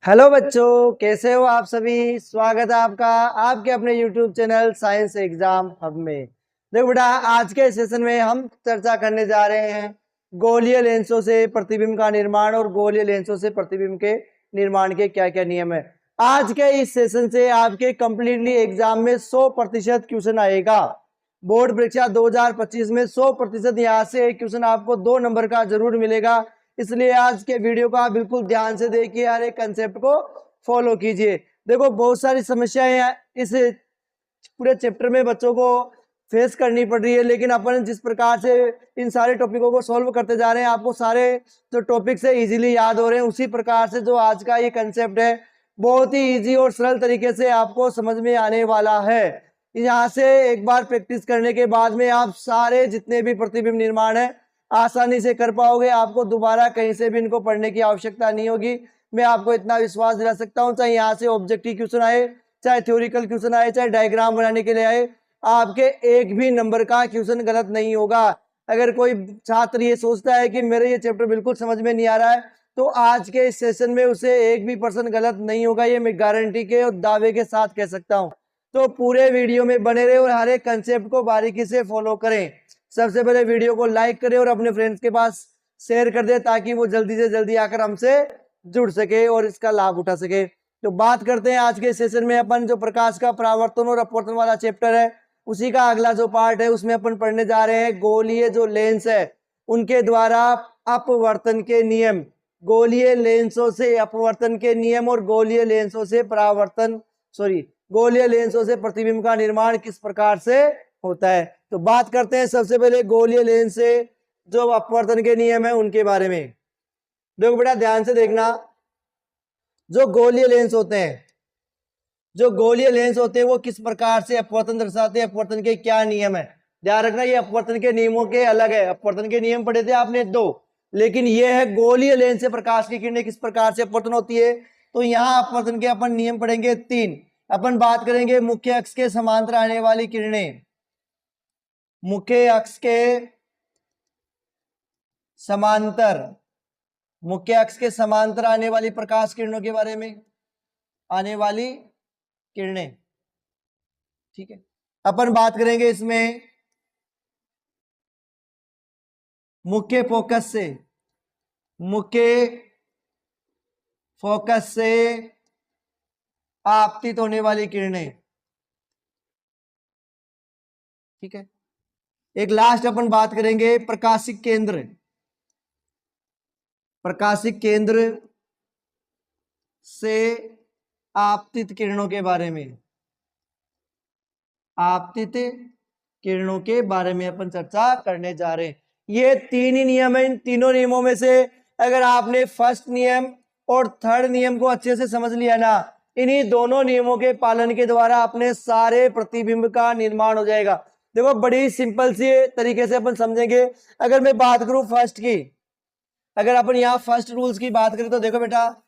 Hello बच्चों, कैसे हो आप सभी। स्वागत है आपका आपके अपने YouTube channel science exam hub में। देखो बेटा, आज के सेशन में हम चर्चा करने जा रहे हैं गोलीय लेंसों से प्रतिबिंब का निर्माण और गोलीय लेंसों से प्रतिबिंब के निर्माण के क्या क्या नियम है। आज के इस सेशन से आपके कंप्लीटली एग्जाम में 100% क्वेश्चन आएगा। बोर्ड परीक्षा 2025 में 100% यहाँ से एक क्वेश्चन आपको 2 नंबर का जरूर मिलेगा। इसलिए आज के वीडियो को आप बिल्कुल ध्यान से देखिए, हर एक कंसेप्ट को फॉलो कीजिए। देखो, बहुत सारी समस्याएं इस पूरे चैप्टर में बच्चों को फेस करनी पड़ रही है, लेकिन अपन जिस प्रकार से इन सारे टॉपिकों को सॉल्व करते जा रहे हैं, आपको सारे जो टॉपिक्स है इजीली याद हो रहे हैं। उसी प्रकार से जो आज का ये कंसेप्ट है बहुत ही इजी और सरल तरीके से आपको समझ में आने वाला है। यहाँ से एक बार प्रैक्टिस करने के बाद में आप सारे जितने भी प्रतिबिंब निर्माण है आसानी से कर पाओगे। आपको दोबारा कहीं से भी इनको पढ़ने की आवश्यकता नहीं होगी। मैं आपको इतना विश्वास दिला सकता हूँ, चाहे यहाँ से ऑब्जेक्टिव क्वेश्चन आए, चाहे थ्योरिकल क्वेश्चन आए, चाहे डायग्राम बनाने के लिए आए, आपके एक भी नंबर का क्वेश्चन गलत नहीं होगा। अगर कोई छात्र ये सोचता है कि मेरे ये चैप्टर बिल्कुल समझ में नहीं आ रहा है, तो आज के इस सेशन में उसे एक भी % गलत नहीं होगा, ये मैं गारंटी के और दावे के साथ कह सकता हूँ। तो पूरे वीडियो में बने रहे और हर एक कंसेप्ट को बारीकी से फॉलो करें। सबसे पहले वीडियो को लाइक करें और अपने फ्रेंड्स के पास शेयर कर दे, ताकि वो जल्दी से जल्दी आकर हमसे जुड़ सके और इसका लाभ उठा सके। तो बात करते हैं आज के सेशन में अपन जो प्रकाश का परावर्तन और अपवर्तन वाला चैप्टर है, उसी का अगला जो पार्ट है उसमें अपन पढ़ने जा रहे हैं गोलीय जो लेंस है उनके द्वारा अपवर्तन के नियम। गोलीय लेंसों से अपवर्तन के नियम और गोलीय लेंसों से परावर्तन गोलीय लेंसों से प्रतिबिंब का निर्माण किस प्रकार से होता है। तो बात करते हैं सबसे पहले गोलीय लेंस से जो अपवर्तन के नियम है उनके बारे में। देखो बेटा, ध्यान से देखना, जो गोलीय लेंस होते हैं वो किस प्रकार से अपवर्तन दर्शाते हैं, अपवर्तन के क्या नियम है। ध्यान रखना, ये अपवर्तन के नियमों के अलग है। अपवर्तन के नियम पढ़े थे आपने 2, लेकिन ये है गोलीय लेंस से प्रकाश की किरणें किस प्रकार से अपवर्तन होती है। तो यहाँ अपवर्तन के अपन नियम पढ़ेंगे 3। अपन बात करेंगे मुख्य अक्ष के समांतर आने वाली किरणें, मुख्य अक्ष के समांतर आने वाली प्रकाश किरणों के बारे में, आने वाली किरणें, ठीक है। अपन बात करेंगे इसमें मुख्य फोकस से आपतित होने वाली किरणें, ठीक है। एक लास्ट अपन बात करेंगे प्रकाशिक केंद्र से आपतित किरणों के बारे में, आपतित किरणों के बारे में अपन चर्चा करने जा रहे हैं। ये 3 ही नियम है। इन तीनों नियमों में से अगर आपने फर्स्ट नियम और थर्ड नियम को अच्छे से समझ लिया ना, इन्हीं दोनों नियमों के पालन के द्वारा अपने सारे प्रतिबिंब का निर्माण हो जाएगा। देखो, बड़ी सिंपल सी तरीके से अपन समझेंगे। अगर मैं बात करूं फर्स्ट की, अगर अपन यहाँ फर्स्ट रूल्स की बात करें तो देखो बेटा,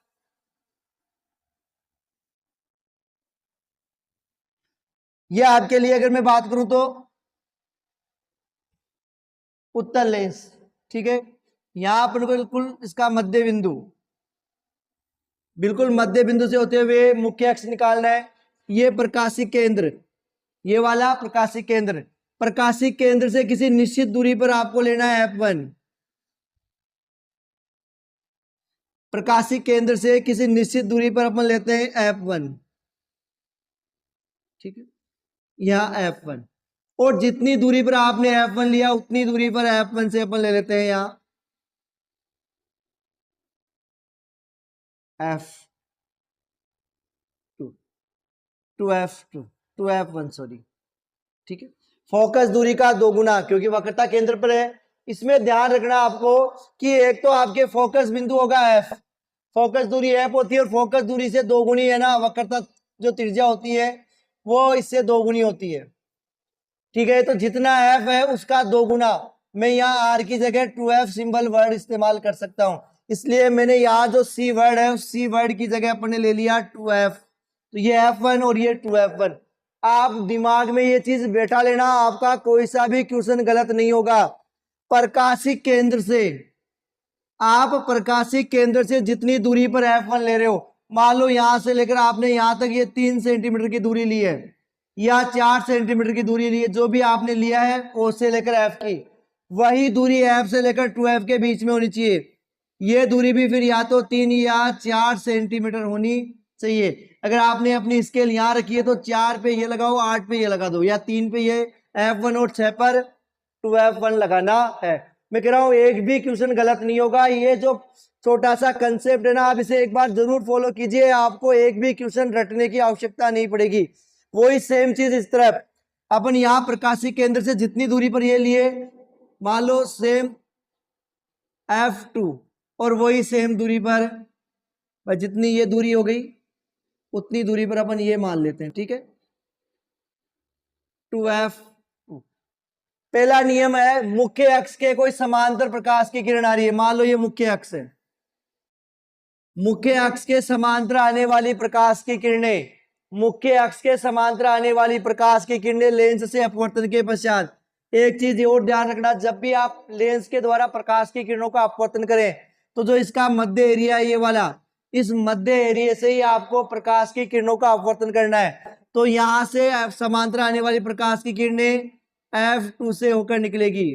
ये आपके लिए अगर मैं बात करूं तो उत्तल लेंस, ठीक है। यहां अपन को बिल्कुल इसका बिल्कुल मध्य बिंदु से होते हुए मुख्य अक्ष निकालना है। ये प्रकाशिक केंद्र, ये वाला प्रकाशिक केंद्र से किसी निश्चित दूरी पर आपको लेना है F1। प्रकाशिक केंद्र से किसी निश्चित दूरी पर अपन लेते हैं F1, ठीक है, यहाँ F1। और जितनी दूरी पर आपने F1 लिया उतनी दूरी पर F1 से अपन ले लेते हैं यहाँ F1 सॉरी, ठीक है। फोकस दूरी का 2 गुना, क्योंकि वक्रता केंद्र पर है। इसमें ध्यान रखना आपको कि एक तो आपके फोकस बिंदु होगा F, फोकस दूरी F होती है और फोकस दूरी से 2 गुनी है ना, वक्रता जो त्रिज्या होती है वो इससे 2 गुनी होती है, ठीक है। तो जितना F है उसका 2 गुना। मैं यहाँ R की जगह 2F सिंबल वर्ड इस्तेमाल कर सकता हूँ, इसलिए मैंने यहाँ जो C वर्ड है उस C वर्ड की जगह अपने ले लिया 2F। तो ये F1 और ये 2F1। आप दिमाग में ये चीज बैठा लेना, आपका कोई सा भी क्वेश्चन गलत नहीं होगा। प्रकाशिक केंद्र से जितनी दूरी पर F1 ले रहे हो मान लो यहां से लेकर आपने यहां तक ये 3 सेंटीमीटर की दूरी ली है या 4 सेंटीमीटर की दूरी ली है, जो भी आपने लिया है ओ से लेकर एफ की, वही दूरी एफ से लेकर 2F के बीच में होनी चाहिए। ये दूरी भी फिर या तो 3 या 4 सेंटीमीटर होनी चाहिए। अगर आपने अपनी स्केल यहां रखी है तो 4 पे ये लगाओ, 8 पे ये लगा दो, या 3 पे ये F1 और 6 पर 2F1 लगाना है। मैं कह रहा हूं एक भी क्वेश्चन गलत नहीं होगा। ये जो छोटा सा कंसेप्ट है ना, आप इसे एक बार जरूर फॉलो कीजिए, आपको एक भी क्वेश्चन रटने की आवश्यकता नहीं पड़ेगी। वही सेम चीज इस तरफ अपन यहां प्रकाशिक केंद्र से जितनी दूरी पर ये लिए, मान लो सेम F2, और वही सेम दूरी पर जितनी ये दूरी हो गई उतनी दूरी पर अपन ये मान लेते हैं, ठीक है, 2F। पहला नियम है, मुख्य अक्ष के कोई समांतर प्रकाश की किरण आ रही है, मान लो ये मुख्य अक्ष है, मुख्य अक्ष के समांतर आने वाली प्रकाश की किरणें, मुख्य अक्ष के समांतर आने वाली प्रकाश की किरणें लेंस से अपवर्तन के पश्चात, एक चीज और ध्यान रखना, जब भी आप लेंस के द्वारा प्रकाश की किरणों का अपवर्तन करें तो जो इसका मध्य एरिया है ये वाला, इस मध्य एरिया से ही आपको प्रकाश की किरणों का अपवर्तन करना है। तो यहां से समांतर आने वाली प्रकाश की किरणें F2 से होकर निकलेगी,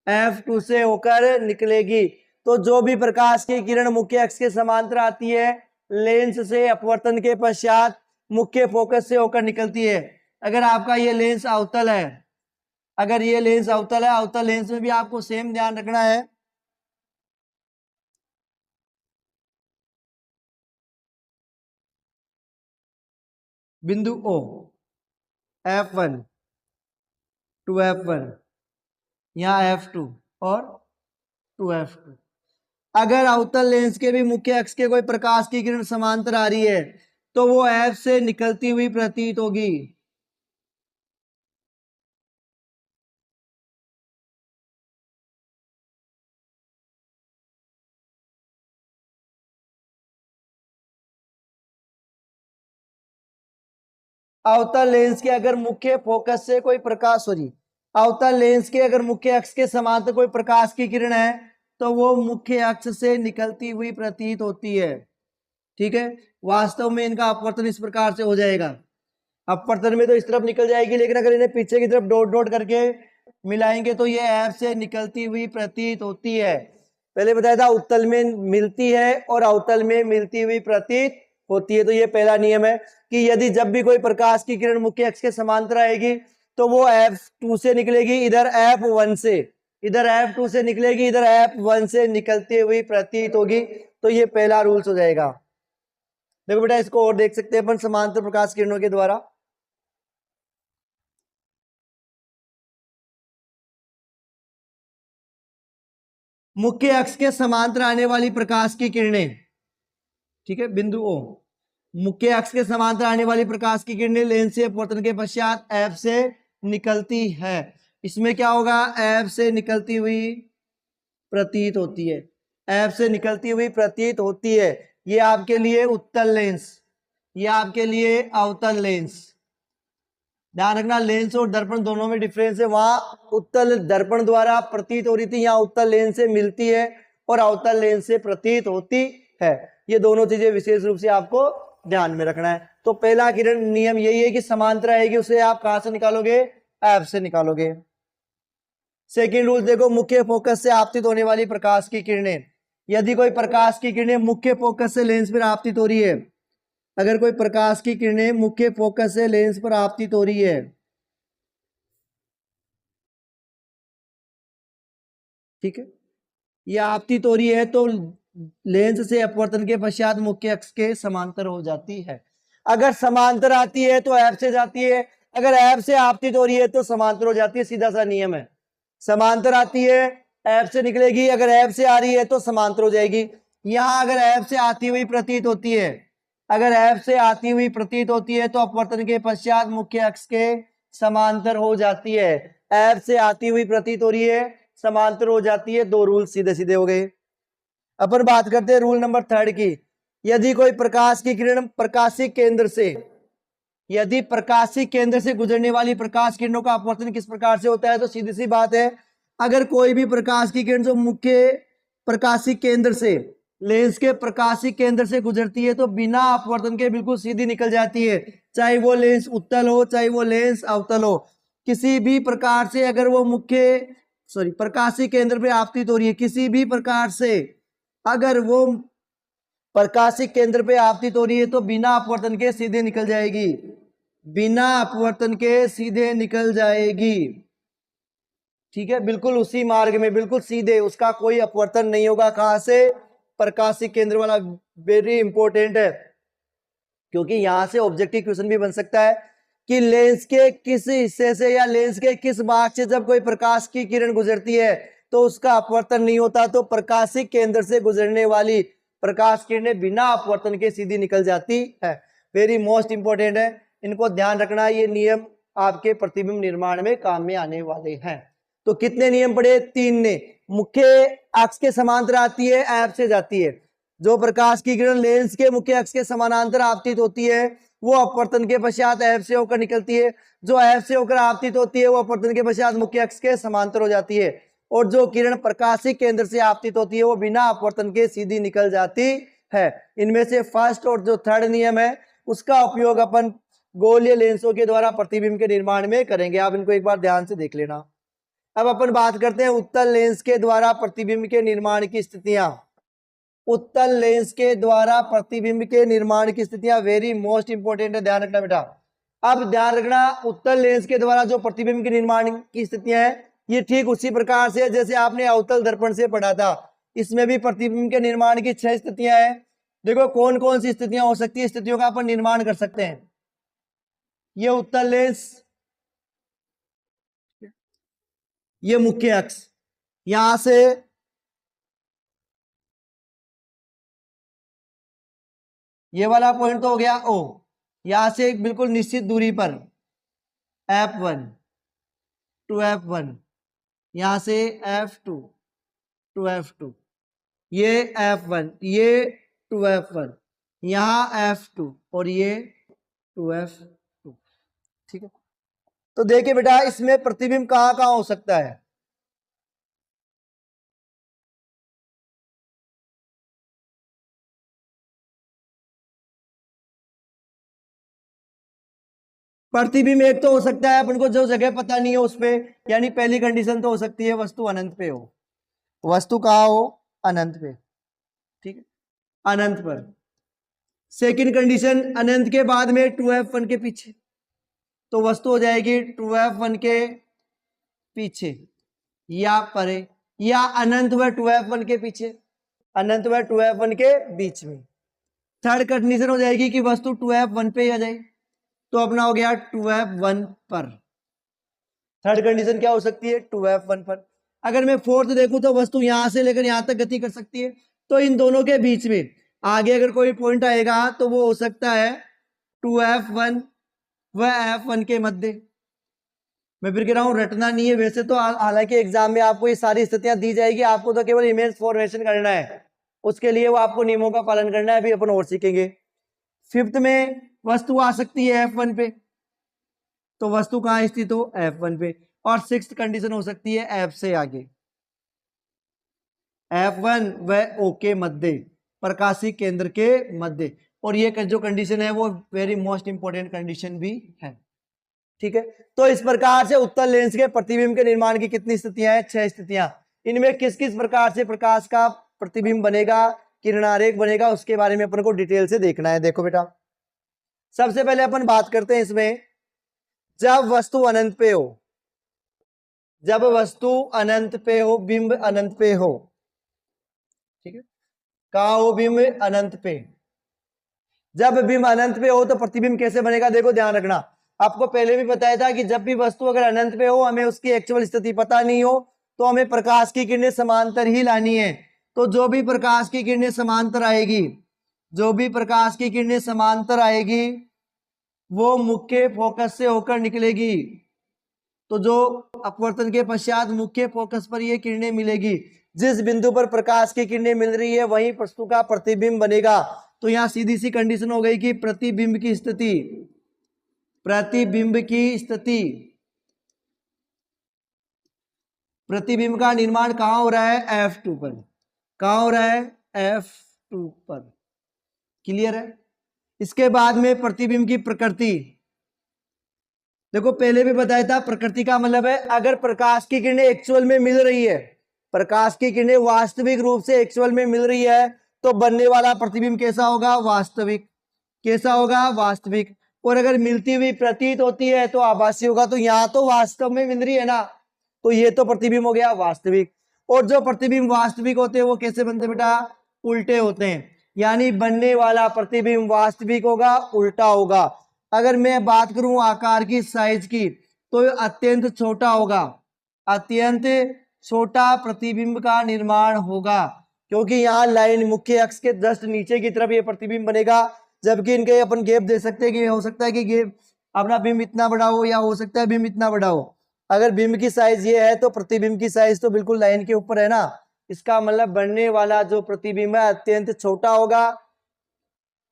F2 से होकर निकलेगी। तो जो भी प्रकाश की किरण मुख्य अक्ष के समांतर आती है, लेंस से अपवर्तन के पश्चात मुख्य फोकस से होकर निकलती है। अगर आपका ये लेंस अवतल है, अगर ये लेंस अवतल है, अवतल लेंस में भी आपको सेम ध्यान रखना है, बिंदु O, F1 2F1, यहाँ F2 और 2F2। अगर अवतल लेंस के भी मुख्य अक्ष के कोई प्रकाश की किरण समांतर आ रही है तो वो F से निकलती हुई प्रतीत होगी। अवतल लेंस के अगर मुख्य फोकस से कोई प्रकाश, सॉरी, अवतल लेंस के अगर मुख्य अक्ष के समांतर कोई प्रकाश की किरण है तो वो मुख्य अक्ष से निकलती हुई प्रतीत होती है, ठीक है। वास्तव में इनका अपवर्तन इस प्रकार से हो जाएगा, अपवर्तन में तो इस तरफ निकल जाएगी, लेकिन अगर इन्हें पीछे की तरफ डॉट डॉट करके मिलाएंगे तो ये F से निकलती हुई प्रतीत होती है। पहले बताया था उत्तल में मिलती है और अवतल में मिलती हुई प्रतीत होती है। तो ये पहला नियम है कि यदि जब भी कोई प्रकाश की किरण मुख्य अक्ष के समांतर आएगी तो वो F2 से निकलेगी, इधर F1 से, इधर F2 से निकलेगी, इधर F1 से निकलती हुई प्रतीत होगी। तो ये पहला रूल्स हो जाएगा। देखो बेटा, इसको और देख सकते हैं अपन समांतर प्रकाश किरणों के द्वारा। मुख्य अक्ष के समांतर आने वाली प्रकाश की किरणें, ठीक है, बिंदु O, मुख्य अक्ष के समांतर आने वाली प्रकाश की किरणें लेंस से अपवर्तन के पश्चात F से निकलती है। इसमें क्या होगा, F से निकलती हुई प्रतीत होती है, F से निकलती हुई प्रतीत होती है। ये आपके लिए उत्तल लेंस, ये आपके लिए अवतल लेंस। ध्यान रखना, लेंस और दर्पण दोनों में डिफरेंस है। वहां उत्तल दर्पण द्वारा प्रतीत हो रही थी, यहाँ उत्तल लेंस से मिलती है और अवतल लेंस से प्रतीत होती है। ये दोनों चीजें विशेष रूप से आपको ध्यान में रखना है। तो पहला किरण नियम यही है कि समांतर आएगी उसे आप कहां से निकालोगे, F से निकालोगे। सेकेंड रूल देखो, मुख्य फोकस से आपतित होने वाली प्रकाश की किरणें, यदि कोई प्रकाश की किरणें मुख्य फोकस से लेंस पर आपतित हो रही है, अगर कोई प्रकाश की किरणें मुख्य फोकस से लेंस पर आपतित हो रही है, ठीक है, ये आपतित हो रही है तो लेंस से अपवर्तन के पश्चात मुख्य अक्ष के समांतर हो जाती है। अगर समांतर आती है तो F से जाती है, अगर F से आपतित हो रही है तो समांतर हो जाती है। सीधा सा नियम है, समांतर आती है F से निकलेगी, अगर F से आ रही है तो समांतर हो जाएगी। यहां अगर F से आती हुई प्रतीत होती है, अगर F से आती हुई प्रतीत होती है तो अपवर्तन के पश्चात मुख्य अक्ष के समांतर हो जाती है। F से आती हुई प्रतीत हो रही है, समांतर हो जाती है। दो रूल सीधे सीधे हो गए। अपन बात करते हैं रूल नंबर 3 की। यदि कोई प्रकाश की किरण प्रकाशिक केंद्र से, यदि प्रकाशिक केंद्र से गुजरने वाली प्रकाश किरणों का अपवर्तन किस प्रकार से होता है, तो सीधी सी बात है, अगर कोई भी प्रकाश की किरण जो मुख्य प्रकाशिक केंद्र से लेंस के प्रकाशीय केंद्र से गुजरती है तो बिना अपवर्तन के बिल्कुल सीधी निकल जाती है, चाहे वो लेंस उत्तल हो चाहे वो लेंस अवतल हो। किसी भी प्रकार से अगर वो प्रकाशीय केंद्र पे आपतित हो रही है, किसी भी प्रकार से अगर वो प्रकाशिक केंद्र पे आपतित हो रही है तो बिना अपवर्तन के सीधे निकल जाएगी, बिना अपवर्तन के सीधे निकल जाएगी। ठीक है, बिल्कुल उसी मार्ग में, बिल्कुल सीधे, उसका कोई अपवर्तन नहीं होगा। कहां से? प्रकाशिक केंद्र वाला। वेरी इंपॉर्टेंट है, क्योंकि यहां से ऑब्जेक्टिव क्वेश्चन भी बन सकता है कि लेंस के किस हिस्से से या लेंस के किस भाग से जब कोई प्रकाश की किरण गुजरती है तो उसका अपवर्तन नहीं होता, तो प्रकाशिक केंद्र से गुजरने वाली प्रकाश किरणें बिना अपवर्तन के सीधी निकल जाती है। वेरी मोस्ट इंपॉर्टेंट है, इनको ध्यान रखना। ये नियम आपके प्रतिबिंब निर्माण में काम में आने वाले हैं। तो कितने नियम पढ़े? 3 ने। मुख्य अक्ष के समांतर आती है, ऐप से जाती है। जो प्रकाश की किरण लेंस के मुख्य अक्ष के समानांतर आपतित होती है वो अपवर्तन के पश्चात ऐप से होकर निकलती है। जो ऐप से होकर आपतित होती है वो अपवर्तन के पश्चात मुख्य अक्ष के समांतर हो जाती है। और जो किरण प्रकाशिक केंद्र से आपतित होती है वो बिना अपवर्तन के सीधी निकल जाती है। इनमें से फर्स्ट और जो थर्ड नियम है उसका उपयोग अपन गोलीय लेंसों के द्वारा प्रतिबिंब के निर्माण में करेंगे। आप इनको एक बार ध्यान से देख लेना। अब अपन बात करते हैं उत्तल लेंस के द्वारा प्रतिबिंब के निर्माण की स्थितियां। उत्तल लेंस के द्वारा प्रतिबिंब के निर्माण की स्थितियां वेरी मोस्ट इंपोर्टेंट है, ध्यान रखना बेटा। अब ध्यान रखना, उत्तल लेंस के द्वारा जो प्रतिबिंब के निर्माण की स्थितियां हैं ये ठीक उसी प्रकार से जैसे आपने अवतल दर्पण से पढ़ा था। इसमें भी प्रतिबिंब के निर्माण की 6 स्थितियां हैं। देखो कौन कौन सी स्थितियां हो सकती है, स्थितियों का अपन निर्माण कर सकते हैं। ये उत्तल लेंस, ये मुख्य अक्ष, यहां से ये वाला पॉइंट तो हो गया ओ, यहां से एक बिल्कुल निश्चित दूरी पर F1 टू F1, यहां से F2 टू F2, ये F1, ये टू F1, यहां F2 और ये टू F2। ठीक है, तो देखिए बेटा इसमें प्रतिबिंब कहां कहां हो सकता है। प्रतिबिंब एक तो हो सकता है अपन को जो जगह पता नहीं है उस पे, यानी पहली कंडीशन तो हो सकती है वस्तु अनंत पे हो। वस्तु कहाँ हो? अनंत पे। ठीक है, अनंत पर। सेकंड कंडीशन, अनंत के बाद में 2F1 के पीछे, तो वस्तु हो जाएगी 2F1 के पीछे या परे, या अनंत व 2F1 के पीछे, अनंत व 2F1 के बीच में। थर्ड कंडीशन हो जाएगी कि वस्तु 2F1 पे आ जाए, तो अपना हो गया 2F1 पर। थर्ड कंडीशन क्या हो सकती है? 2F1 पर। अगर मैं फोर्थ देखूं तो वस्तु यहां से लेकर यहां तक गति कर सकती है, तो इन दोनों के बीच में आगे अगर कोई पॉइंट आएगा तो वो हो सकता है 2F1 व F1 के मध्य। मैं फिर कह रहा हूं रटना नहीं है वैसे तो, हालांकि एग्जाम में आपको ये सारी स्थितियां दी जाएगी, आपको तो केवल इमेज फॉर्मेशन करना है, उसके लिए वो आपको नियमों का पालन करना है, अभी अपन और सीखेंगे। फिफ्थ में वस्तु आ सकती है F1 पे, तो वस्तु कहां स्थित हो? F1 पे। और सिक्स्थ कंडीशन हो सकती है F से आगे, F1 व O के मध्य, प्रकाशीय केंद्र के मध्य। और ये जो कंडीशन है वो वेरी मोस्ट इंपोर्टेंट कंडीशन भी है। ठीक है, तो इस प्रकार से उत्तल लेंस के प्रतिबिंब के निर्माण की कितनी स्थितियां हैं? 6 स्थितियां। इनमें किस किस प्रकार से प्रकाश का प्रतिबिंब बनेगा, किरणारेख बनेगा, उसके बारे में अपन को डिटेल से देखना है। देखो बेटा, सबसे पहले अपन बात करते हैं इसमें, जब वस्तु अनंत पे हो, जब वस्तु अनंत पे हो, बिंब अनंत पे हो। ठीक है, कहा हो? बिंब अनंत पे। जब बिंब अनंत पे हो तो प्रतिबिंब कैसे बनेगा? देखो ध्यान रखना, आपको पहले भी बताया था कि जब भी वस्तु अगर अनंत पे हो, हमें उसकी एक्चुअल स्थिति पता नहीं हो, तो हमें प्रकाश की किरणें समांतर ही लानी है। तो जो भी प्रकाश की किरणें समांतर आएगी, जो भी प्रकाश की किरणें समांतर आएगी वो मुख्य फोकस से होकर निकलेगी। तो जो अपवर्तन के पश्चात मुख्य फोकस पर ये किरणें मिलेगी, जिस बिंदु पर प्रकाश की किरणें मिल रही है वहीं वस्तु का प्रतिबिंब बनेगा। तो यहां सीधी सी कंडीशन हो गई कि प्रतिबिंब की स्थिति, प्रतिबिंब की स्थिति, प्रतिबिंब का निर्माण कहां हो रहा है? F2 पर। कहां हो रहा है? F F2 पर। क्लियर है? इसके बाद में प्रतिबिंब की प्रकृति। देखो पहले भी बताया था, प्रकृति का मतलब है अगर प्रकाश की किरणें एक्चुअल में मिल रही है, प्रकाश की किरणें वास्तविक रूप से एक्चुअल में मिल रही है, तो बनने वाला प्रतिबिंब कैसा होगा? वास्तविक। कैसा होगा? वास्तविक। और अगर मिलती हुई प्रतीत होती है तो आभासी होगा। तो यहां तो वास्तव में मिल रही है ना, तो ये तो प्रतिबिंब हो गया वास्तविक। और जो प्रतिबिंब वास्तविक होते हैं वो कैसे बनते बेटा? उल्टे होते हैं। यानी बनने वाला प्रतिबिंब वास्तविक होगा, उल्टा होगा। अगर मैं बात करूं आकार की, साइज की, तो अत्यंत छोटा होगा, अत्यंत छोटा प्रतिबिंब का निर्माण होगा, क्योंकि यहाँ लाइन मुख्य अक्ष के जस्ट नीचे की तरफ ये प्रतिबिंब बनेगा। जबकि इनके अपन गैप दे सकते हैं कि हो सकता है कि गैप अपना बिंब इतना बड़ा हो, या हो सकता है बिंब इतना बड़ा हो। अगर बिंब की साइज ये है तो प्रतिबिंब की साइज तो बिल्कुल लाइन के ऊपर है ना। इसका मतलब बनने वाला जो प्रतिबिंब है अत्यंत छोटा होगा,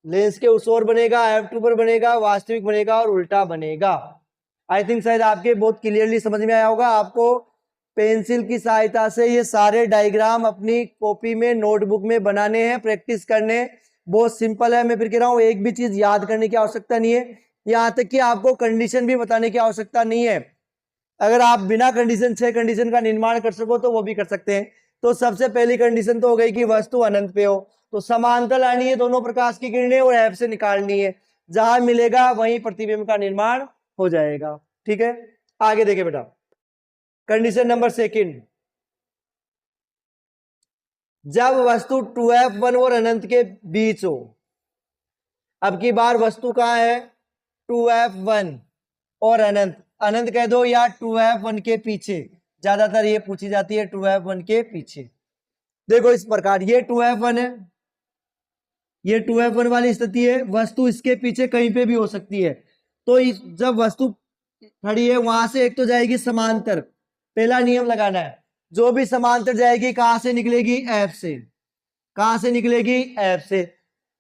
लेंस के उस ओर बनेगा, F2 पर बनेगा, वास्तविक बनेगा और उल्टा बनेगा। आई थिंक शायद आपके बहुत क्लियरली समझ में आया होगा। आपको पेंसिल की सहायता से ये सारे डायग्राम अपनी कॉपी में, नोटबुक में बनाने हैं, प्रैक्टिस करने। बहुत सिंपल है। मैं फिर कह रहा हूँ एक भी चीज याद करने की आवश्यकता नहीं है, यहाँ तक कि आपको कंडीशन भी बताने की आवश्यकता नहीं है। अगर आप बिना कंडीशन 6 कंडीशन का निर्माण कर सको तो वो भी कर सकते हैं। तो सबसे पहली कंडीशन तो हो गई कि वस्तु अनंत पे हो, तो समांतर लानी है दोनों प्रकाश की किरणें और F से निकालनी है। जहां मिलेगा वहीं प्रतिबिंब का निर्माण हो जाएगा। ठीक है, आगे देखे बेटा। कंडीशन नंबर सेकंड, जब वस्तु 2F1 और अनंत के बीच हो। अब की बार वस्तु कहां है? 2F1 और अनंत, अनंत कह दो या 2F1 के पीछे, ज्यादातर ये पूछी जाती है 2F1 के पीछे। देखो इस प्रकार ये 2F1 है, ये 2F1 वाली स्थिति है, वस्तु इसके पीछे कहीं पे भी हो सकती है। तो जब वस्तु खड़ी है वहां से एक तो जाएगी समांतर, पहला नियम लगाना है, जो भी समांतर जाएगी कहां से निकलेगी? F से। कहां से निकलेगी? F से।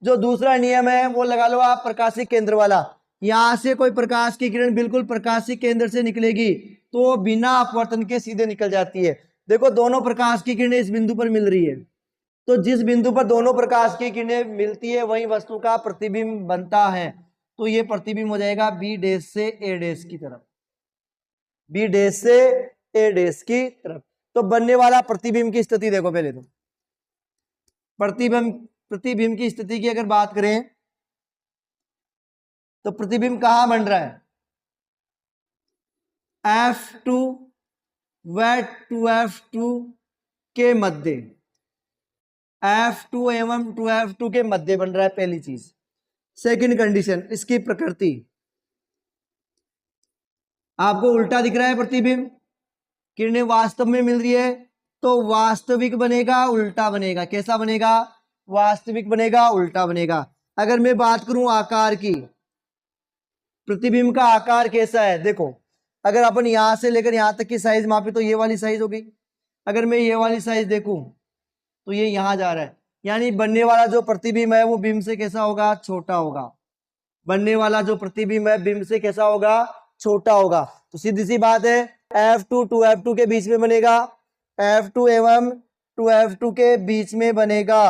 जो दूसरा नियम है वो लगा लो आप प्रकाशिक केंद्र वाला, यहां से कोई प्रकाश की किरण बिल्कुल प्रकाशिक केंद्र से निकलेगी तो बिना अपवर्तन के सीधे निकल जाती है। देखो दोनों प्रकाश की किरणें इस बिंदु पर मिल रही है, तो जिस बिंदु पर दोनों प्रकाश की किरणें मिलती है वही वस्तु का प्रतिबिंब बनता है। तो ये प्रतिबिंब हो जाएगा बी डैश से ए डैश की तरफ, बी डैश से ए डैश की तरफ। तो बनने वाला प्रतिबिंब की स्थिति देखो पहले तो, प्रतिबिंब की स्थिति की अगर बात करें तो प्रतिबिंब कहां बन रहा है? F2 व 2F2 के मध्य, F2 एवं 2F2 के मध्य बन रहा है, पहली चीज। सेकंड कंडीशन, इसकी प्रकृति। आपको उल्टा दिख रहा है प्रतिबिंब, किरणें वास्तव में मिल रही है तो वास्तविक बनेगा, उल्टा बनेगा। कैसा बनेगा? वास्तविक बनेगा, उल्टा बनेगा। अगर मैं बात करूं आकार की, प्रतिबिंब का आकार कैसा है? देखो अगर अपन यहां से लेकर यहां तक की साइज मापे तो ये वाली साइज होगी। अगर मैं ये वाली साइज देखूं तो ये यहां जा रहा है, यानी बनने वाला जो प्रतिबिंब है वो बिंब से कैसा होगा? छोटा होगा। बनने वाला जो प्रतिबिंब है बिंब से कैसा होगा? छोटा होगा। तो सीधी सी बात है F2 2F2 के बीच में बनेगा, F2 एवं 2F2 के बीच में बनेगा,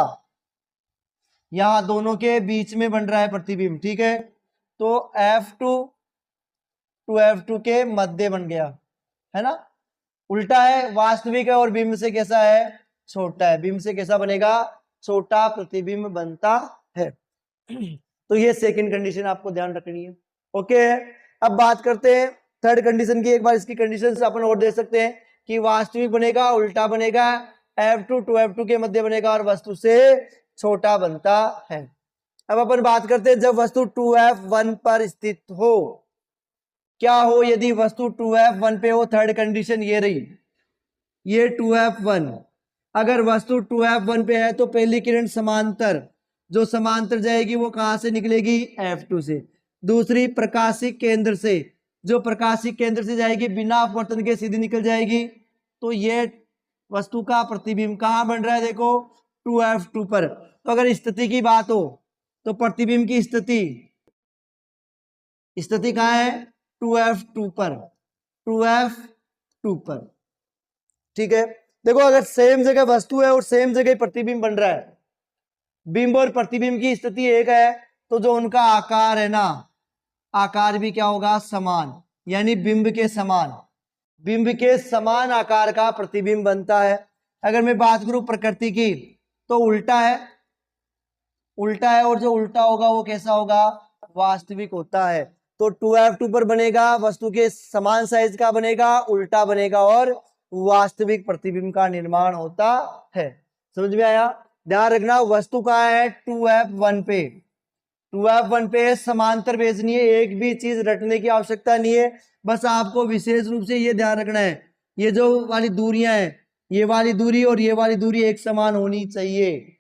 यहां दोनों के बीच में बन रहा है प्रतिबिंब। ठीक है, तो F2 2F2 के मध्य बन गया, है ना। उल्टा है, वास्तविक है और बिंब से कैसा है? छोटा है। बिंब से कैसा बनेगा? छोटा प्रतिबिंब बनता है। तो ये सेकंड कंडीशन आपको ध्यान रखनी है। ओके, अब बात करते हैं थर्ड कंडीशन की। एक बार इसकी कंडीशन से अपन और देख सकते हैं कि वास्तविक बनेगा, उल्टा बनेगा, F2 2F2 के मध्य बनेगा और वस्तु से छोटा बनता है। अब अपन बात करते हैं जब वस्तु 2F1 पर स्थित हो। क्या हो यदि वस्तु 2F1 पे हो? थर्ड कंडीशन ये रही, ये 2F1। अगर वस्तु 2F1 पे है तो पहली किरण समांतर, जो समांतर जाएगी वो कहां से निकलेगी? F2 से। दूसरी प्रकाशिक केंद्र से, जो प्रकाशिक केंद्र से जाएगी बिना अपवर्तन के सीधी निकल जाएगी। तो ये वस्तु का प्रतिबिंब कहां बन रहा है? देखो 2F2 पर। तो अगर स्थिति की बात हो तो प्रतिबिंब की स्थिति कहां है? 2F2 पर, 2F2 पर। ठीक है, देखो अगर सेम जगह वस्तु है और सेम जगह प्रतिबिंब बन रहा है बिंब और प्रतिबिंब की स्थिति एक है तो जो उनका आकार है ना, आकार भी क्या होगा, समान, यानी बिंब के समान, बिंब के समान आकार का प्रतिबिंब बनता है। अगर मैं बात करूं प्रकृति की तो उल्टा है, उल्टा है, और जो उल्टा होगा वो कैसा होगा, वास्तविक होता है। तो 2f2 पर बनेगा, वस्तु के समान साइज का बनेगा, उल्टा बनेगा और वास्तविक प्रतिबिंब का निर्माण होता है। समझ में आया? ध्यान रखना, वस्तु कहाँ है, 2f1 पे, 2f1 पे समांतर भेजनी है, एक भी चीज रटने की आवश्यकता नहीं है। बस आपको विशेष रूप से ये ध्यान रखना है, ये जो वाली दूरियां हैं, ये वाली दूरी और ये वाली दूरी एक समान होनी चाहिए।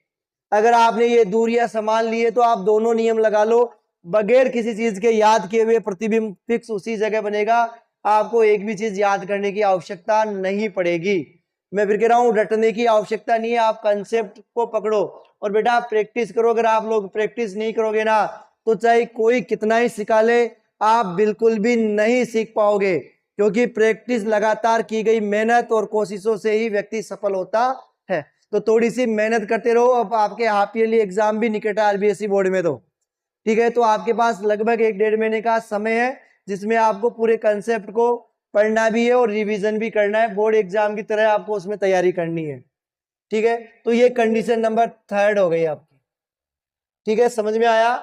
अगर आपने ये दूरियां समान ली है तो आप दोनों नियम लगा लो, बगैर किसी चीज के याद किए हुए प्रतिबिंब फिक्स उसी जगह बनेगा, आपको एक भी चीज याद करने की आवश्यकता नहीं पड़ेगी। मैं फिर कह रहा हूं, रटने की आवश्यकता नहीं है, आप कंसेप्ट को पकड़ो और बेटा प्रैक्टिस करो। अगर आप लोग प्रैक्टिस नहीं करोगे ना तो चाहे कोई कितना ही सिखा ले, आप बिल्कुल भी नहीं सीख पाओगे, क्योंकि प्रैक्टिस लगातार की गई मेहनत और कोशिशों से ही व्यक्ति सफल होता है। तो थोड़ी सी मेहनत करते रहो। अब आपके हाफ ईयरली एग्जाम भी निकट है आरबीएसई बोर्ड में, तो ठीक है, तो आपके पास लगभग 1-1.5 महीने का समय है जिसमें आपको पूरे कंसेप्ट को पढ़ना भी है और रिवीजन भी करना है, बोर्ड एग्जाम की तरह आपको उसमें तैयारी करनी है। ठीक है, तो ये कंडीशन नंबर 3 हो गई आपकी। ठीक है, समझ में आया?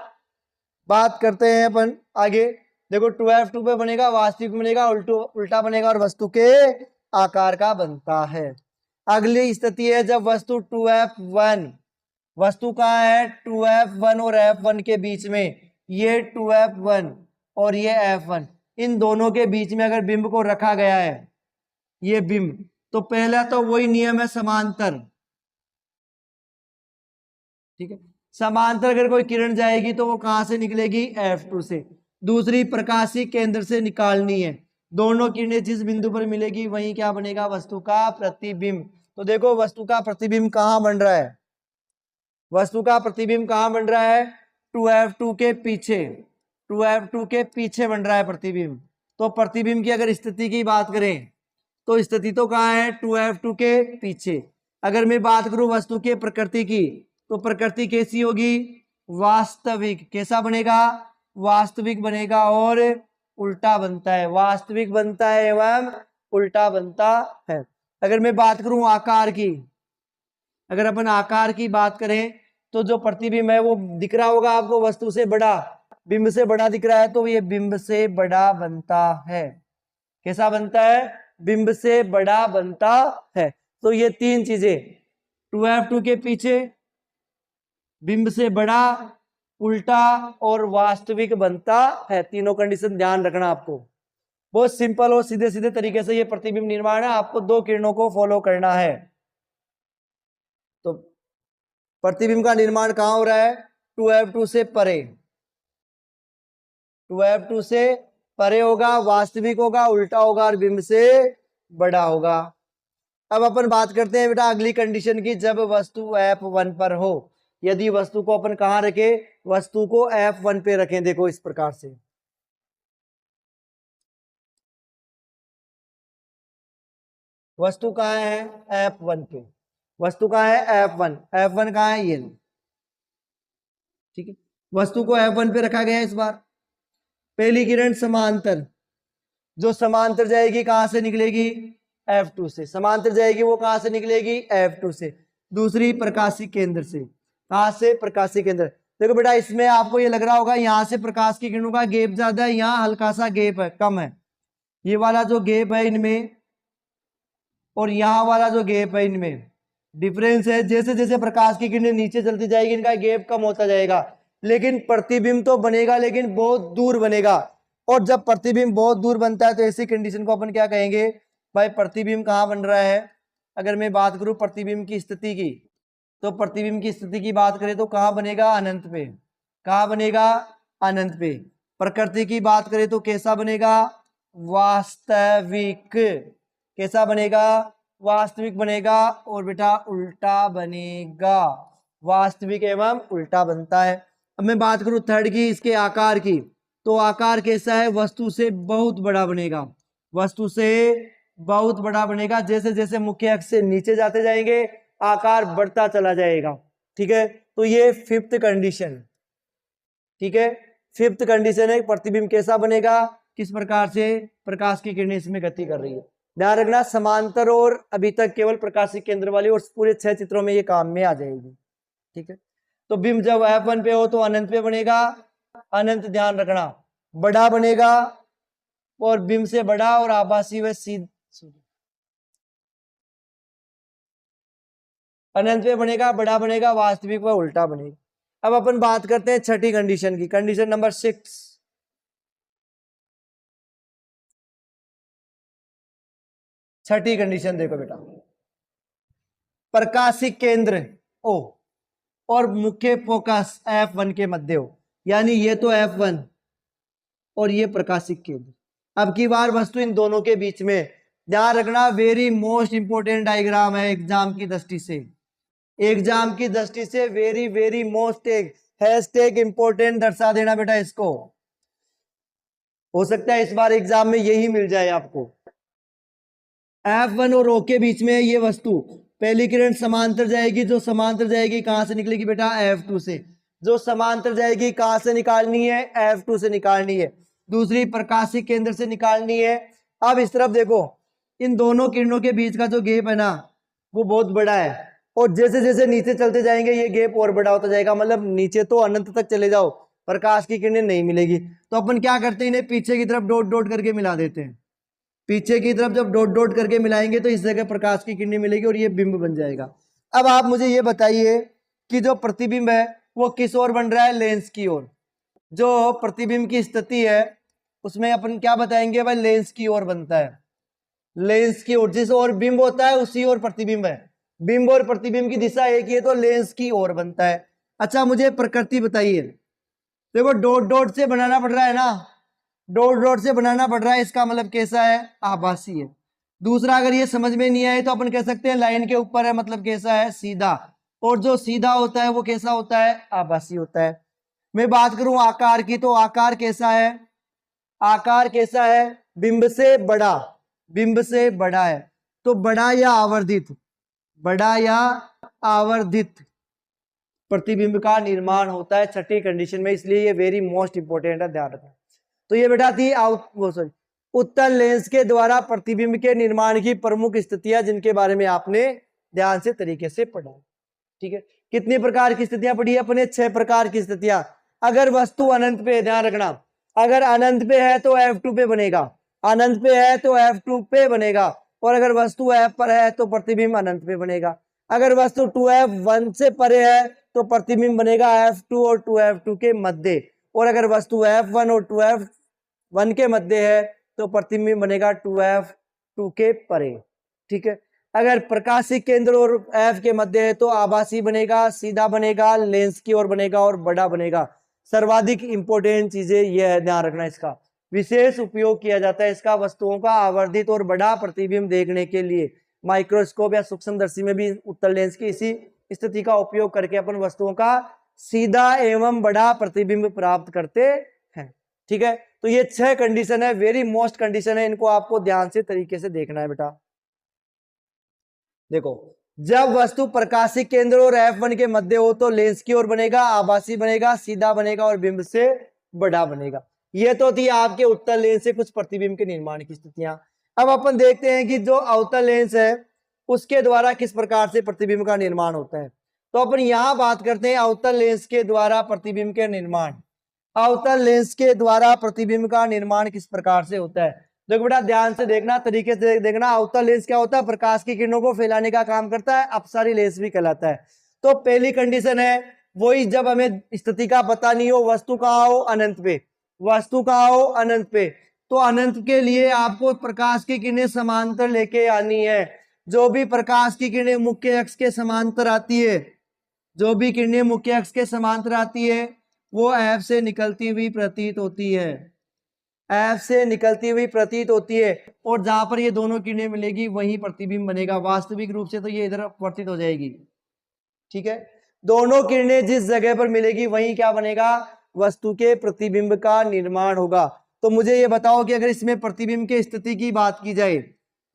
बात करते हैं अपन आगे। देखो 2f2 पे बनेगा, वास्तविक बनेगा, उल्टा बनेगा और वस्तु के आकार का बनता है। अगली स्थिति है जब वस्तु 2f1, वस्तु कहाँ है, 2f1 और f1 के बीच में, ये 2f1 और ये f1, इन दोनों के बीच में अगर बिंब को रखा गया है, ये बिंब, तो पहला तो वही नियम है समांतर। ठीक है, समांतर अगर कोई किरण जाएगी तो वो कहां से निकलेगी, f2 से। दूसरी प्रकाशीय केंद्र से निकालनी है, दोनों किरणें जिस बिंदु पर मिलेगी वहीं क्या बनेगा, वस्तु का प्रतिबिंब। तो देखो वस्तु का प्रतिबिंब कहां बन रहा है, वस्तु का प्रतिबिंब कहां बन रहा है, 2f2 के पीछे, 2f2 के पीछे बन रहा है प्रतिबिंब। तो प्रतिबिंब की अगर स्थिति की बात करें तो स्थिति तो कहां है, 2f2 के पीछे। अगर मैं बात करूं वस्तु के प्रकृति की तो प्रकृति कैसी होगी, वास्तविक। कैसा बनेगा, वास्तविक बनेगा और उल्टा बनता है, वास्तविक बनता है एवं उल्टा बनता है। अगर मैं बात करूं आकार की, अगर अपन आकार की बात करें तो जो प्रतिबिंब है वो दिख रहा होगा आपको वस्तु से बड़ा, बिंब से बड़ा दिख रहा है, तो ये बिंब से बड़ा बनता है। कैसा बनता है, बिंब से बड़ा बनता है। तो ये तीन चीजें, 2f2 के पीछे, बिंब से बड़ा, उल्टा और वास्तविक बनता है, तीनों कंडीशन ध्यान रखना आपको। बहुत सिंपल और सीधे सीधे तरीके से ये प्रतिबिंब निर्माण है, आपको 2 किरणों को फॉलो करना है। तो प्रतिबिंब का निर्माण कहां हो रहा है, 2f2 से परे, 2f2 से परे होगा, वास्तविक होगा, उल्टा होगा और बिंब से बड़ा होगा। अब अपन बात करते हैं बेटा अगली कंडीशन की, जब वस्तु f1 पर हो। यदि वस्तु को अपन कहां रखे, वस्तु को f1 पे रखें, देखो इस प्रकार से, वस्तु कहां है, f1 पे, वस्तु कहां है, f1, f1 कहां है, ये। ठीक है, वस्तु को f1 पे रखा गया है। इस बार पहली किरण समांतर, जो समांतर जाएगी कहां से निकलेगी, f2 से, समांतर जाएगी वो कहां से निकलेगी, f2 से। दूसरी प्रकाशीय केंद्र से, कहां से, प्रकाशीय केंद्र। देखो बेटा इसमें आपको ये लग रहा होगा यहां से प्रकाश की किरणों का गैप ज्यादा है, यहाँ हल्का सा गैप है, कम है। ये वाला जो गैप है इनमें और यहाँ वाला जो गैप है इनमें डिफरेंस है। जैसे जैसे प्रकाश की किरणें नीचे चलती जाएगी इनका गैप कम होता जाएगा, लेकिन प्रतिबिंब तो बनेगा, लेकिन बहुत दूर बनेगा। और जब प्रतिबिंब बहुत दूर बनता है तो ऐसी कंडीशन को अपन क्या कहेंगे, भाई प्रतिबिंब कहाँ बन रहा है। अगर मैं बात करूं प्रतिबिंब की स्थिति की, तो प्रतिबिंब की स्थिति की बात करें तो कहाँ बनेगा, अनंत पे। कहाँ बनेगा, अनंत पे। प्रकृति की बात करें तो कैसा बनेगा, वास्तविक। कैसा बनेगा, वास्तविक बनेगा और बेटा उल्टा बनेगा, वास्तविक एवं उल्टा बनता है। अब मैं बात करूं थर्ड की, इसके आकार की, तो आकार कैसा है, वस्तु से बहुत बड़ा बनेगा, वस्तु से बहुत बड़ा बनेगा। जैसे जैसे मुख्य अक्ष से नीचे जाते जाएंगे आकार बढ़ता चला जाएगा। ठीक है, तो ये फिफ्थ कंडीशन, ठीक है, फिफ्थ कंडीशन है। प्रतिबिंब कैसा बनेगा, किस प्रकार से प्रकाश की किरणें इसमें गति कर रही है। ध्यान रखना, समांतर और अभी तक केवल प्रकाशिक केंद्र वाली, और पूरे 6 चित्रों में ये काम में आ जाएगी। ठीक है, तो बिंब जब F1 पे हो तो अनंत पे बनेगा, अनंत ध्यान रखना बड़ा बनेगा, और बिंब से बड़ा और आभासी व अनंत पे बनेगा, बड़ा बनेगा, वास्तविक व उल्टा बनेगा। अब अपन बात करते हैं छठी कंडीशन की, कंडीशन नंबर 6। छठी कंडीशन देखो बेटा, प्रकाशिक केंद्र O और मुख्य फोकस F1 के मध्य हो, यानी ये तो F1 और ये प्रकाशिक केंद्र। अब की बार वस्तु इन दोनों के बीच में, ध्यान रखना वेरी मोस्ट इंपोर्टेंट डायग्राम है एग्जाम की दृष्टि से, एग्जाम की दृष्टि से very very most hashtag important दर्शा देना बेटा इसको, हो सकता है इस बार एग्जाम में यही मिल जाए आपको। F1 और O के बीच में ये वस्तु, पहली किरण समांतर जाएगी, जो समांतर जाएगी कहां से निकलेगी बेटा, F2 से, जो समांतर जाएगी कहां से निकालनी है, F2 से निकालनी है, दूसरी प्रकाशिक केंद्र से निकालनी है। अब इस तरफ देखो, इन दोनों किरणों के बीच का जो गैप है ना वो बहुत बड़ा है, और जैसे जैसे नीचे चलते जाएंगे ये गैप और बड़ा होता जाएगा, मतलब नीचे तो अनंत तक चले जाओ प्रकाश की किरणें नहीं मिलेगी। तो अपन क्या करते हैं, इन्हें पीछे की तरफ डॉट डॉट करके मिला देते हैं, पीछे की तरफ जब डॉट डॉट करके मिलाएंगे तो इस जगह प्रकाश की किरणें मिलेगी और ये बिंब बन जाएगा। अब आप मुझे ये बताइए कि जो प्रतिबिंब है वो किस ओर बन रहा है, लेंस की ओर। जो प्रतिबिंब की स्थिति है उसमें अपन क्या बताएंगे भाई, लेंस की ओर बनता है, लेंस की ओर, जिस ओर बिंब होता है उसी ओर प्रतिबिंब है, बिंब और प्रतिबिंब की दिशा एक ही है तो लेंस की ओर बनता है। अच्छा मुझे प्रकृति बताइए, देखो डॉट डॉट से बनाना पड़ रहा है ना, डॉट डॉट से बनाना पड़ रहा है, इसका मतलब कैसा है, आभासी है। दूसरा अगर ये समझ में नहीं आए तो अपन कह सकते हैं लाइन के ऊपर है, मतलब कैसा है, सीधा, और जो सीधा होता है वो कैसा होता है, आभासी होता है। मैं बात करूं आकार की, तो आकार कैसा है, आकार कैसा है, बिंब से बड़ा, बिंब से बड़ा है, तो बड़ा या आवर्धित, बड़ा या आवर्धित प्रतिबिंब का निर्माण होता है छठी कंडीशन में, इसलिए ये वेरी मोस्ट इंपोर्टेंट है, ध्यान रखना। तो ये बेटा थी उत्तल लेंस के द्वारा प्रतिबिंब के निर्माण की प्रमुख स्थितियां, जिनके बारे में आपने ध्यान से तरीके से पढ़ा। ठीक है, कितनी प्रकार की स्थितियां पढ़ी है अपने, 6 प्रकार की स्थितियां। अगर वस्तु अनंत पे, ध्यान रखना, अगर अनंत पे है तो F2 पे बनेगा, अनंत पे है तो F2 पे बनेगा, और अगर वस्तु F पर है तो प्रतिबिंब अनंत पे बनेगा। अगर वस्तु 2F1 से परे है तो प्रतिबिंब बनेगा F2 और 2F2 के मध्य, और अगर वस्तु F1 और 2F1 के मध्य है तो प्रतिबिंब बनेगा 2F2 के परे। ठीक है, अगर प्रकाशिक केंद्र और F के मध्य है तो आभासी बनेगा, सीधा बनेगा, लेंस की ओर बनेगा और बड़ा बनेगा। सर्वाधिक इंपोर्टेंट चीजें यह है, ध्यान रखना, इसका विशेष उपयोग किया जाता है इसका वस्तुओं का आवर्धित और बड़ा प्रतिबिंब देखने के लिए। माइक्रोस्कोप या सूक्ष्मदर्शी में भी उत्तल लेंस की इसी स्थिति का उपयोग करके अपन वस्तुओं का सीधा एवं बड़ा प्रतिबिंब प्राप्त करते हैं। ठीक है, तो ये 6 कंडीशन है, वेरी मोस्ट कंडीशन है, इनको आपको ध्यान से तरीके से देखना है बेटा। देखो, जब वस्तु प्रकाशिक केंद्र और F1 के मध्य हो तो लेंस की ओर बनेगा, आभासी बनेगा, सीधा बनेगा और बिंब से बड़ा बनेगा। ये तो थी आपके उत्तल लेंस से कुछ प्रतिबिंब के निर्माण की स्थितियां। अब अपन देखते हैं कि जो अवतल लेंस है उसके द्वारा किस प्रकार से प्रतिबिंब का निर्माण होता है। तो अपन यहां बात करते हैं अवतल लेंस के द्वारा प्रतिबिंब के निर्माण। अवतल लेंस के द्वारा प्रतिबिंब का निर्माण किस प्रकार से होता है, देखो बेटा ध्यान से देखना, तरीके से देखना। अवतल लेंस क्या होता है, प्रकाश की किरणों को फैलाने का काम करता है, अपसारी लेंस भी कहलाता है। तो पहली कंडीशन है वही, जब हमें स्थिति का पता नहीं हो, वस्तु कहाँ हो, अनंत पे, वस्तु कहाँ हो, अनंत पे, तो अनंत के लिए आपको प्रकाश की किरणें समांतर लेके आनी है। जो भी प्रकाश की किरणें मुख्य अक्ष के समांतर आती है, जो भी किरणें मुख्य अक्ष के समांतर आती है वो F से निकलती हुई प्रतीत होती है, F से निकलती हुई प्रतीत होती है, और जहां पर ये दोनों किरणें मिलेगी वहीं प्रतिबिंब बनेगा। वास्तविक रूप से तो ये इधर प्रतीत हो जाएगी। ठीक है, दोनों किरणें जिस जगह पर मिलेगी वहीं क्या बनेगा, वस्तु के प्रतिबिंब का निर्माण होगा। तो मुझे ये बताओ कि अगर इसमें प्रतिबिंब की स्थिति की बात की जाए,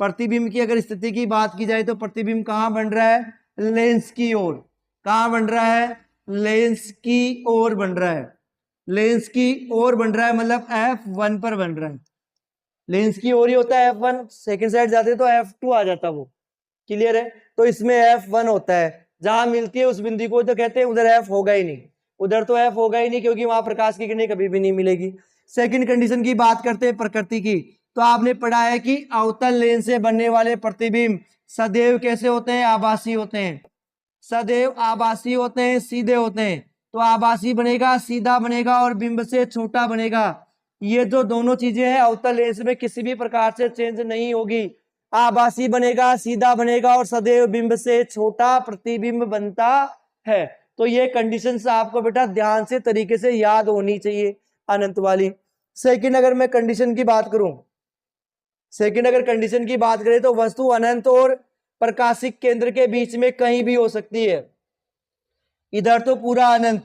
प्रतिबिंब की अगर स्थिति की बात की जाए तो प्रतिबिंब कहां बन रहा है, लेंस की ओर। कहाँ बन रहा है? लेंस की ओर बन रहा है, लेंस की ओर बन रहा है, मतलब F1 पर बन रहा है। लेंस की ओर ही होता है F1, सेकंड साइड जाते तो F2 आ जाता वो। क्लियर है? तो इसमें F1 होता है, जहां मिलती है उस बिंदु को तो कहते हैं उधर F होगा ही नहीं, उधर तो F होगा ही नहीं, क्योंकि वहां प्रकाश की किरणें कभी भी नहीं मिलेगी। सेकंड कंडीशन की बात करते हैं प्रकृति की, तो आपने पढ़ा है कि अवतल लेंस से बनने वाले प्रतिबिंब सदैव कैसे होते हैं? आभासी होते हैं। सदैव आभासी होते हैं, सीधे होते हैं। तो आभासी बनेगा, सीधा बनेगा और बिंब से छोटा बनेगा। ये जो दोनों चीजें हैं अवतल लेंस में किसी भी प्रकार से चेंज नहीं होगी। आभासी बनेगा, सीधा बनेगा और सदैव बिंब से छोटा प्रतिबिंब बनता है। तो ये कंडीशंस आपको बेटा ध्यान से तरीके से याद होनी चाहिए, अनंत वाली। सेकंड अगर मैं कंडीशन की बात करूं, सेकंड अगर कंडीशन की बात करें तो वस्तु अनंत और प्रकाशिक केंद्र के बीच में कहीं भी हो सकती है। इधर तो पूरा अनंत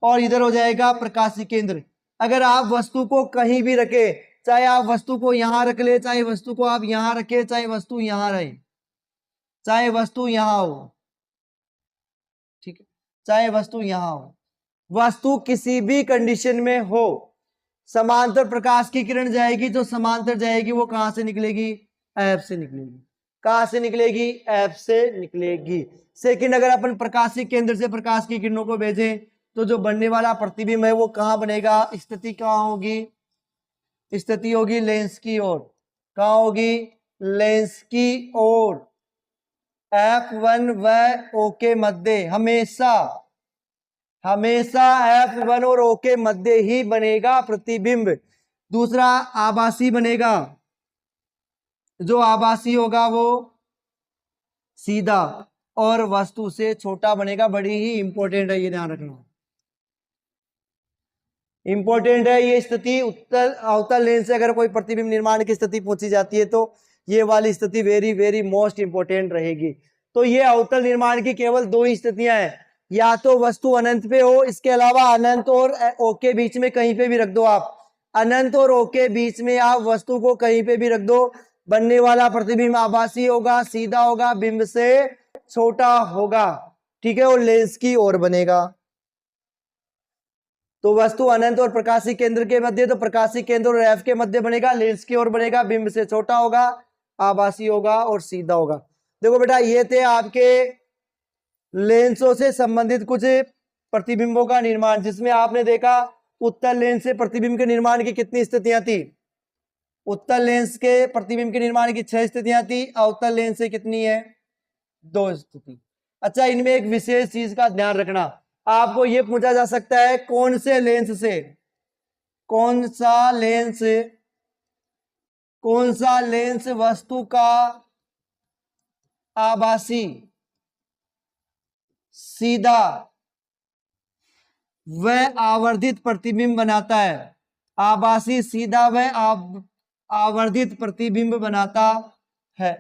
और इधर हो जाएगा प्रकाशिक केंद्र। अगर आप वस्तु को कहीं भी रखे, चाहे आप वस्तु को यहां रख ले, चाहे वस्तु को आप यहां रखे, चाहे वस्तु यहां रहे, चाहे वस्तु यहां हो, ठीक है, चाहे वस्तु यहां हो, वस्तु किसी भी कंडीशन में हो, समांतर प्रकाश की किरण जाएगी, जो समांतर जाएगी वो कहां से निकलेगी? ऐप से निकलेगी। कहां से निकलेगी? ऐप से निकलेगी। सेकंड अगर अपन प्रकाशिक केंद्र से प्रकाश की किरणों को भेजें तो जो बनने वाला प्रतिबिंब है वो कहां बनेगा? स्थिति कहां होगी? स्थिति होगी लेंस की ओर। कहां होगी? लेंस की ओर। F1 व O के मध्य, हमेशा हमेशा F1 और O के मध्य ही बनेगा प्रतिबिंब। दूसरा आभासी बनेगा, जो आभासी होगा वो सीधा और वस्तु से छोटा बनेगा। बड़ी ही इंपॉर्टेंट है, ये ध्यान रखना, इंपॉर्टेंट है ये स्थिति। उत्तल अवतल लेंस से अगर कोई प्रतिबिंब निर्माण की स्थिति पहुंची जाती है तो ये वाली स्थिति वेरी वेरी मोस्ट इंपॉर्टेंट रहेगी। तो ये अवतल निर्माण की केवल दो ही स्थितियां हैं, या तो वस्तु अनंत पे हो, इसके अलावा अनंत और ओ के बीच में कहीं पे भी रख दो आप, अनंत और ओ के बीच में आप वस्तु को कहीं पे भी रख दो, बनने वाला प्रतिबिंब आभासी होगा, सीधा होगा, बिंब से छोटा होगा, ठीक है, और लेंस की ओर बनेगा। तो वस्तु अनंत और प्रकाशिक केंद्र के मध्य, तो प्रकाशिक केंद्र और एफ के मध्य बनेगा, लेंस की ओर बनेगा, बिंब से छोटा होगा, आभासी होगा और सीधा होगा। देखो बेटा ये थे आपके लेंसों से संबंधित कुछ प्रतिबिंबों का निर्माण, जिसमें आपने देखा उत्तल लेंस से प्रतिबिंब के निर्माण की कितनी स्थितियां थी? उत्तल लेंस के प्रतिबिंब के निर्माण की 6 स्थितियां थी। अवतल लेंस से कितनी है? 2 स्थिति। अच्छा, इनमें एक विशेष चीज का ध्यान रखना, आपको यह पूछा जा सकता है कौन से लेंस से, कौन सा लेंस, कौन सा लेंस वस्तु का आभासी, सीधा व आवर्धित प्रतिबिंब बनाता है? आभासी, सीधा व आवर्धित प्रतिबिंब बनाता है।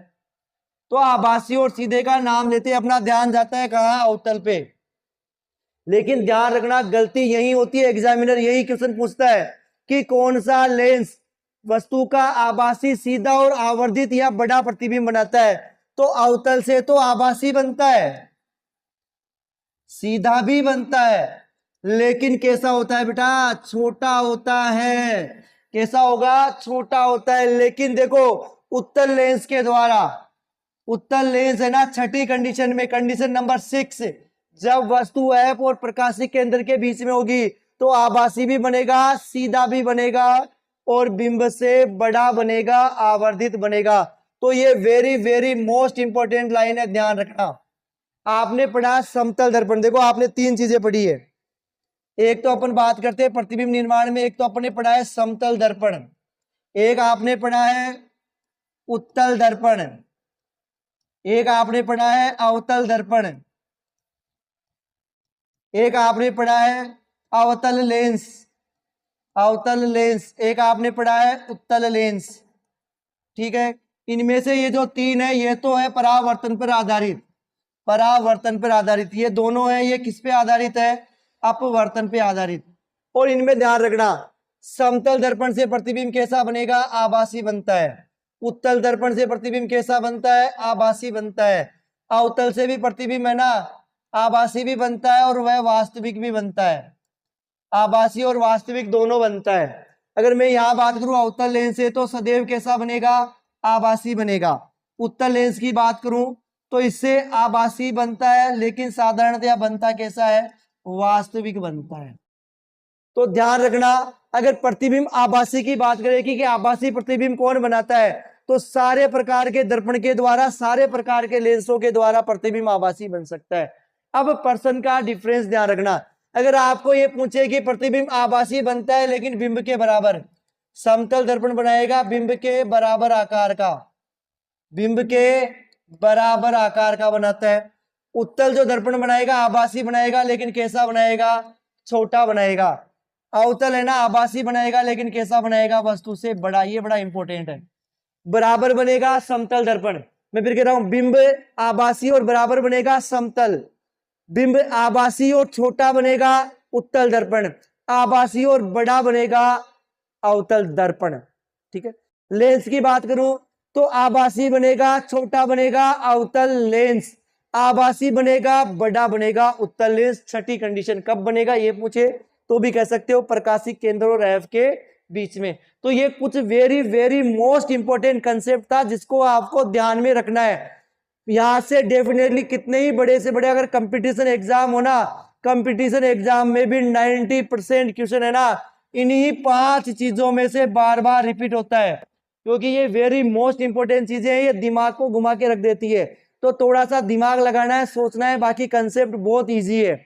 तो आभासी और सीधे का नाम लेते अपना ध्यान जाता है कहां? अवतल पे। लेकिन ध्यान रखना गलती यही होती है, एग्जामिनर यही क्वेश्चन पूछता है कि कौन सा लेंस वस्तु का आभासी, सीधा और आवर्धित या बड़ा प्रतिबिंब बनाता है? तो अवतल से तो आभासी बनता है, सीधा भी बनता है, लेकिन कैसा होता है बेटा? छोटा होता है। कैसा होगा? छोटा होता है। लेकिन देखो उत्तल लेंस के द्वारा, उत्तल लेंस है ना छठी कंडीशन में, कंडीशन नंबर 6, जब वस्तु ऐप और प्रकाशिक केंद्र के बीच में होगी तो आभासी भी बनेगा, सीधा भी बनेगा और बिंब से बड़ा बनेगा, आवर्धित बनेगा। तो ये very very most important line है, ध्यान रखना। आपने पढ़ा समतल दर्पण, देखो आपने 3 चीजें पढ़ी है, एक तो अपन बात करते हैं प्रतिबिंब निर्माण में, एक तो अपने पढ़ा है समतल दर्पण, एक आपने पढ़ा है उत्तल दर्पण, एक आपने पढ़ा है अवतल दर्पण, एक आपने पढ़ा है अवतल लेंस, अवतल लेंस, एक आपने पढ़ा है उत्तल लेंस, ठीक है। इनमें से ये जो 3 है ये तो है परावर्तन पर आधारित, परावर्तन पर आधारित, ये दोनों है ये किस पे आधारित है? अपवर्तन पे आधारित। और इनमें ध्यान रखना समतल दर्पण से प्रतिबिंब कैसा बनेगा? आभासी बनता है। उत्तल दर्पण से प्रतिबिंब कैसा बनता है? आभासी बनता है। अवतल से भी प्रतिबिंब है ना आभासी भी बनता है और वह वास्तविक भी बनता है। आभासी और वास्तविक दोनों बनता है। अगर मैं यहाँ बात करूं अवतल लेंस से तो सदैव कैसा बनेगा, आभासी बनेगा। उत्तल लेंस की बात करूं तो इससे आभासी बनता है, लेकिन साधारणतया बनता कैसा है, वास्तविक बनता है। तो ध्यान रखना, अगर प्रतिबिंब आभासी की बात करें कि आभासी प्रतिबिंब कौन बनाता है, तो सारे प्रकार के दर्पण के द्वारा, सारे प्रकार के लेंसों के द्वारा प्रतिबिंब आभासी बन सकता है। अब पर्सन का डिफरेंस ध्यान रखना, अगर आपको ये पूछे कि प्रतिबिंब आभासी बनता है लेकिन बिंब के बराबर, समतल दर्पण बनाएगा बिंब के बराबर आकार का, बिंब के बराबर आकार का बनाता है। उत्तल जो दर्पण बनाएगा आभासी बनाएगा, लेकिन कैसा बनाएगा, छोटा बनाएगा। अवतल है ना, आभासी बनाएगा लेकिन कैसा बनाएगा, वस्तु से बड़ा। ये बड़ा इंपॉर्टेंट है। बराबर बनेगा समतल दर्पण, मैं फिर कह रहा हूं, बिंब आभासी और बराबर बनेगा समतल, बिंब आभासी और छोटा बनेगा उत्तल दर्पण, आभासी और बड़ा बनेगा अवतल दर्पण। ठीक है। लेंस की बात करूं तो आभासी बनेगा, छोटा बनेगा अवतल लेंस, आभासी बनेगा, बड़ा बनेगा उत्तल लेंस। छठी कंडीशन कब बनेगा ये पूछे तो भी कह सकते हो, प्रकाशिक केंद्र और एफ के बीच में। तो ये कुछ very very most important concept था जिसको आपको ध्यान में रखना है। यहां से डेफिनेटली कितने ही बड़े से बड़े अगर कंपटीशन एग्जाम हो ना, कंपटीशन एग्जाम में भी 90% क्वेश्चन है ना, इन्हीं 5 चीजों में से बार बार रिपीट होता है, क्योंकि ये वेरी मोस्ट इंपॉर्टेंट चीजें हैं, ये दिमाग को घुमा के रख देती है। तो थोड़ा सा दिमाग लगाना है, सोचना है, बाकी कंसेप्ट बहुत ईजी है।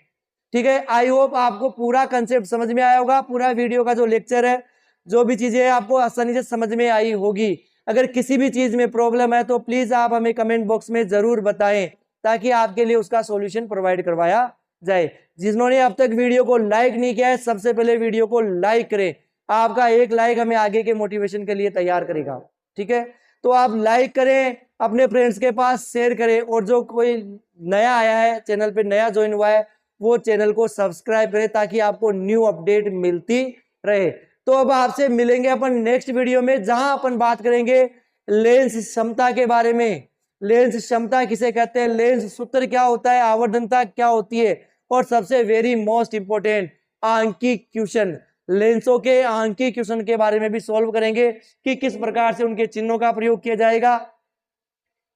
ठीक है। आई होप आपको पूरा कंसेप्ट समझ में आया होगा। पूरा वीडियो का जो लेक्चर है, जो भी चीजें आपको आसानी से समझ में आई होगी। अगर किसी भी चीज में प्रॉब्लम है तो प्लीज आप हमें कमेंट बॉक्स में जरूर बताएं, ताकि आपके लिए उसका सॉल्यूशन प्रोवाइड करवाया जाए। जिन्होंने अब तक वीडियो को लाइक नहीं किया है, सबसे पहले वीडियो को लाइक करें। आपका एक लाइक हमें आगे के मोटिवेशन के लिए तैयार करेगा। ठीक है। तो आप लाइक करें, अपने फ्रेंड्स के पास शेयर करें, और जो कोई नया आया है चैनल पे, नया ज्वाइन हुआ है, वो चैनल को सब्सक्राइब करें ताकि आपको न्यू अपडेट मिलती रहे। तो अब आपसे मिलेंगे अपन नेक्स्ट वीडियो में, जहां अपन बात करेंगे लेंस क्षमता के बारे में। लेंस क्षमता किसे कहते हैं, लेंस सूत्र क्या होता है, आवर्धनता क्या होती है, और सबसे वेरी मोस्ट इंपोर्टेंट आंकिक क्वेश्चन, लेंसों के आंकिक क्वेश्चन के बारे में भी सॉल्व करेंगे कि किस प्रकार से उनके चिन्हों का प्रयोग किया जाएगा,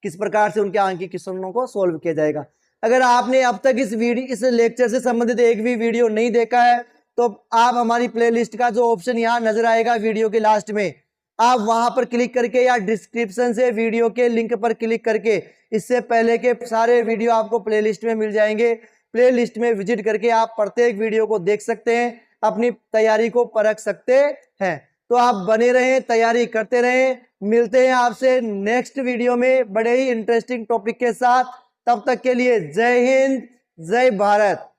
किस प्रकार से उनके आंकिक क्वेश्चनों को सॉल्व किया जाएगा। अगर आपने अब तक इस लेक्चर से संबंधित एक भी वीडियो नहीं देखा है तो आप हमारी प्लेलिस्ट का जो ऑप्शन यहाँ नजर आएगा वीडियो के लास्ट में, आप वहां पर क्लिक करके या डिस्क्रिप्शन से वीडियो के लिंक पर क्लिक करके इससे पहले के सारे वीडियो आपको प्लेलिस्ट में मिल जाएंगे। प्लेलिस्ट में विजिट करके आप प्रत्येक वीडियो को देख सकते हैं, अपनी तैयारी को परख सकते हैं। तो आप बने रहें, तैयारी करते रहें। मिलते हैं आपसे नेक्स्ट वीडियो में बड़े ही इंटरेस्टिंग टॉपिक के साथ। तब तक के लिए जय हिंद, जय भारत।